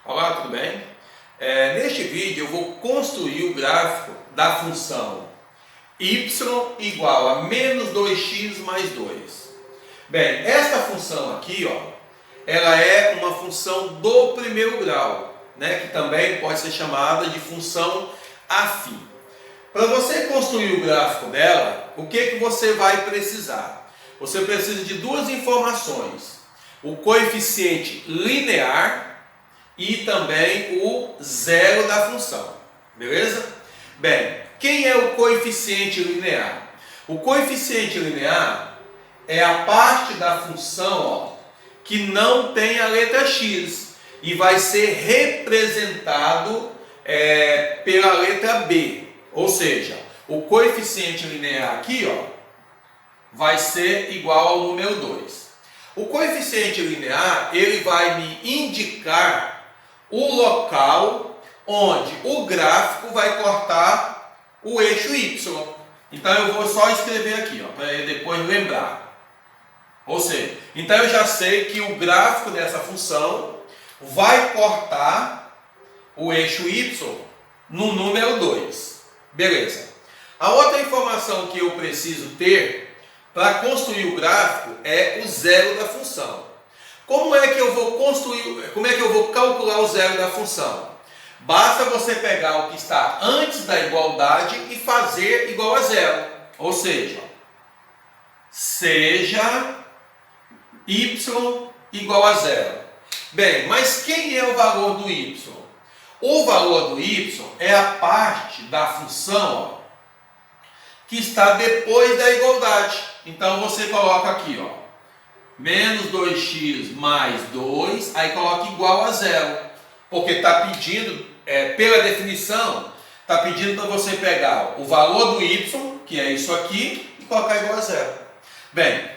Olá, tudo bem? Neste vídeo eu vou construir o gráfico da função y igual a menos 2x mais 2. Bem, esta função aqui, ela é uma função do primeiro grau, né, que também pode ser chamada de função afim. Para você construir o gráfico dela, o que você vai precisar? Você precisa de duas informações: o coeficiente linear e também o zero da função, beleza? Bem, quem é o coeficiente linear? O coeficiente linear é a parte da função que não tem a letra x e vai ser representado pela letra b, ou seja, o coeficiente linear aqui vai ser igual ao número 2. O coeficiente linear ele vai me indicar o local onde o gráfico vai cortar o eixo y. Então eu vou só escrever aqui, para depois lembrar. Ou seja, então eu já sei que o gráfico dessa função vai cortar o eixo y no número 2. Beleza. A outra informação que eu preciso ter para construir o gráfico é o zero da função. Como é que eu vou calcular o zero da função? Basta você pegar o que está antes da igualdade e fazer igual a zero. Ou seja, seja y igual a zero. Bem, mas quem é o valor do y? O valor do y é a parte da função que está depois da igualdade. Então você coloca aqui, menos 2x mais 2, aí coloca igual a zero. Porque está pedindo, pela definição, está pedindo para você pegar o valor do y, que é isso aqui, e colocar igual a zero. Bem,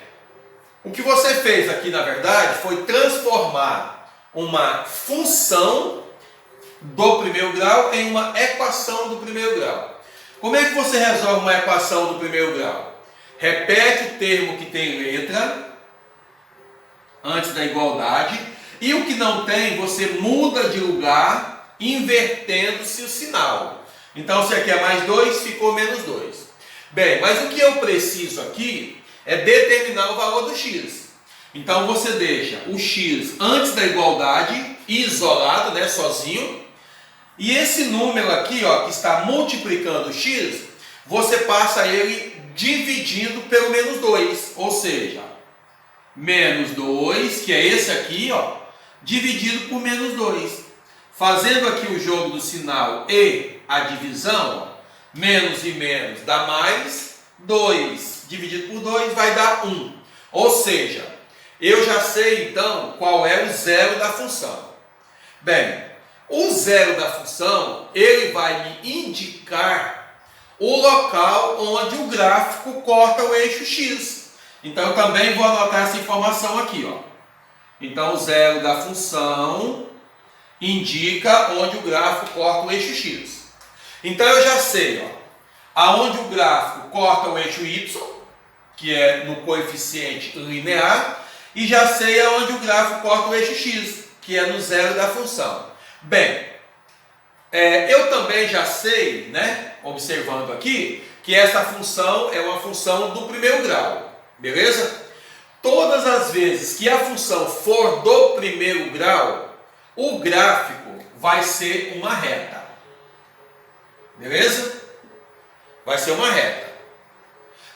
o que você fez aqui, na verdade, foi transformar uma função do primeiro grau em uma equação do primeiro grau. Como é que você resolve uma equação do primeiro grau? Repete o termo que tem letra antes da igualdade, e o que não tem, você muda de lugar, invertendo-se o sinal. Então, se aqui é mais 2, ficou menos 2. Bem, mas o que eu preciso aqui é determinar o valor do x. Então, você deixa o x antes da igualdade, isolado, sozinho, e esse número aqui, que está multiplicando o x, você passa ele dividindo pelo menos 2, ou seja, menos 2, que é esse aqui, dividido por menos 2. Fazendo aqui o jogo do sinal e a divisão, menos e menos dá mais, 2 dividido por 2 vai dar 1. Ou seja, eu já sei então qual é o zero da função. Bem, o zero da função, ele vai me indicar o local onde o gráfico corta o eixo x. Então, eu também vou anotar essa informação aqui, Então, o zero da função indica onde o gráfico corta o eixo x. Então, eu já sei, aonde o gráfico corta o eixo y, que é no coeficiente linear, e já sei aonde o gráfico corta o eixo x, que é no zero da função. Bem, eu também já sei, observando aqui, que essa função é uma função do primeiro grau. Beleza? Todas as vezes que a função for do primeiro grau, o gráfico vai ser uma reta. Beleza? Vai ser uma reta.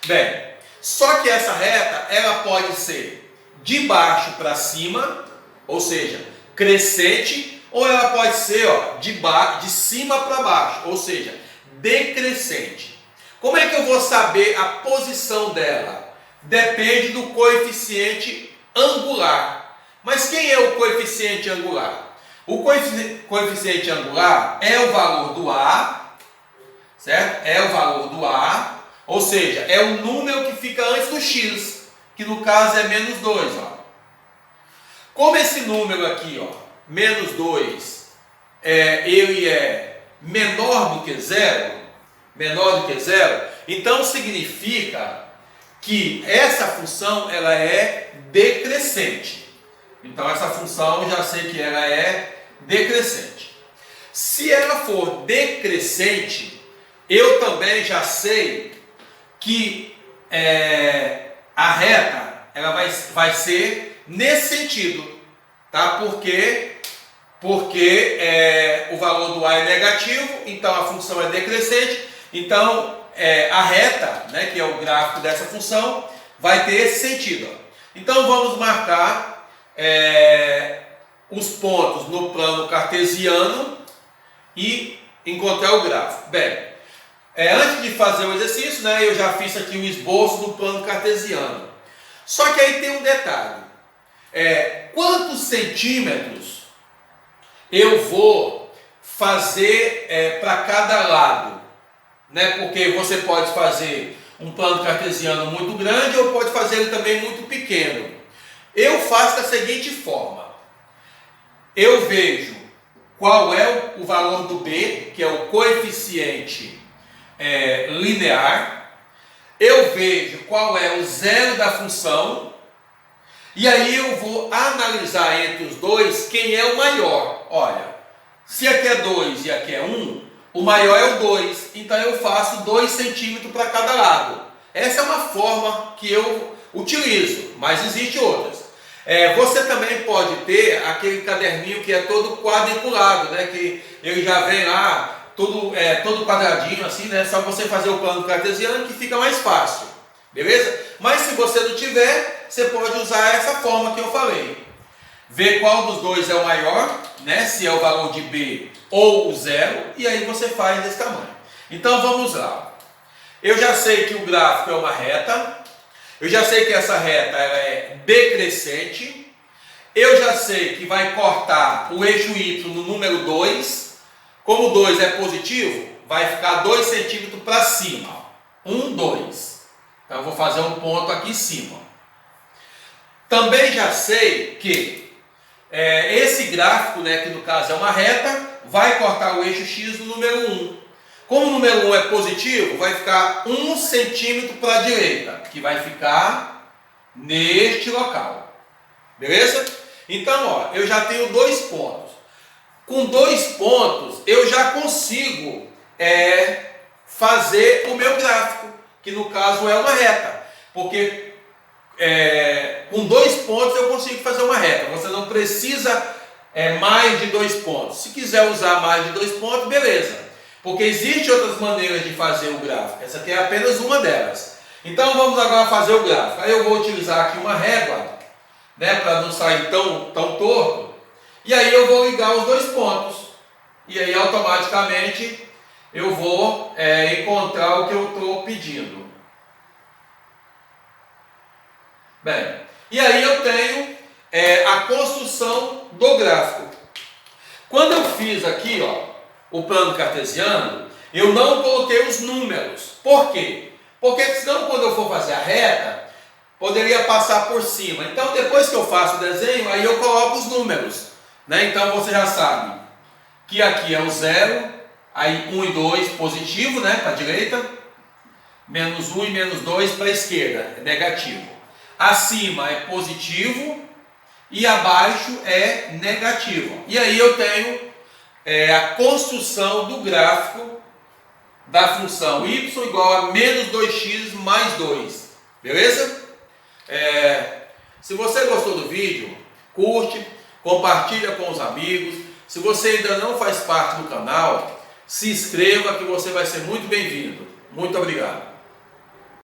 Bem, só que essa reta, ela pode ser de baixo para cima, ou seja, crescente, ou ela pode ser de cima para baixo, ou seja, decrescente. Como é que eu vou saber a posição dela? Depende do coeficiente angular. Mas quem é o coeficiente angular? O coeficiente angular é o valor do A, certo? É o valor do A, ou seja, é o número que fica antes do x, que no caso é menos 2. Como esse número aqui, menos 2, ele é menor do que zero, então significa que essa função ela é decrescente. Então essa função eu já sei que ela é decrescente. Se ela for decrescente, eu também já sei que a reta ela vai ser nesse sentido, tá? Porque o valor do A é negativo, então a função é decrescente, então a reta, né, que é o gráfico dessa função, vai ter esse sentido. Ó. Então vamos marcar os pontos no plano cartesiano e encontrar o gráfico. Bem, antes de fazer o exercício, né, eu já fiz aqui o esboço do plano cartesiano. Só que aí tem um detalhe. Quantos centímetros eu vou fazer para cada lado? Né? Porque você pode fazer um plano cartesiano muito grande ou pode fazer ele também muito pequeno. Eu faço da seguinte forma. Eu vejo qual é o valor do B, que é o coeficiente linear. Eu vejo qual é o zero da função. E aí eu vou analisar entre os dois quem é o maior. Olha, se aqui é 2 e aqui é 1, o maior é o 2. Então eu faço 2 centímetros para cada lado. Essa é uma forma que eu utilizo, mas existem outras. Você também pode ter aquele caderninho que é todo quadriculado, né? Que ele já vem lá, todo quadradinho assim, né? Só você fazer o plano cartesiano que fica mais fácil, beleza? Mas se você não tiver, você pode usar essa forma que eu falei. Ver qual dos dois é o maior, né? Se é o valor de B ou o zero, e aí você faz desse tamanho. Então vamos lá. Eu já sei que o gráfico é uma reta. Eu já sei que essa reta é decrescente. Eu já sei que vai cortar o eixo Y no número 2. Como o 2 é positivo, vai ficar 2 centímetros para cima. 1, 2. Então eu vou fazer um ponto aqui em cima. Também já sei que esse gráfico, né, que no caso é uma reta, vai cortar o eixo X no número 1. Como o número 1 é positivo, vai ficar 1 centímetro para a direita, que vai ficar neste local. Beleza? Então, ó, eu já tenho 2 pontos. Com 2 pontos, eu já consigo fazer o meu gráfico, que no caso é uma reta. Porque com 2 pontos eu consigo fazer uma reta. Você não precisa mais de 2 pontos. Se quiser usar mais de 2 pontos, beleza. Porque existem outras maneiras de fazer o gráfico. Essa aqui é apenas uma delas. Então vamos agora fazer o gráfico. Aí eu vou utilizar aqui uma régua, né, para não sair tão torto. E aí eu vou ligar os 2 pontos. E aí automaticamente eu vou encontrar o que eu estou pedindo. Bem, e aí eu tenho a construção do gráfico. Quando eu fiz aqui, ó, o plano cartesiano, eu não coloquei os números. Por quê? Porque senão quando eu for fazer a reta, poderia passar por cima. Então depois que eu faço o desenho, aí eu coloco os números, né? Então você já sabe que aqui é o 0, aí 1 e 2 positivo, né, para a direita, menos 1 e menos 2 para a esquerda, é negativo. Acima é positivo e abaixo é negativo. E aí eu tenho a construção do gráfico da função y igual a menos 2x mais 2. Beleza? Se você gostou do vídeo, curte, compartilha com os amigos. Se você ainda não faz parte do canal, se inscreva que você vai ser muito bem-vindo. Muito obrigado.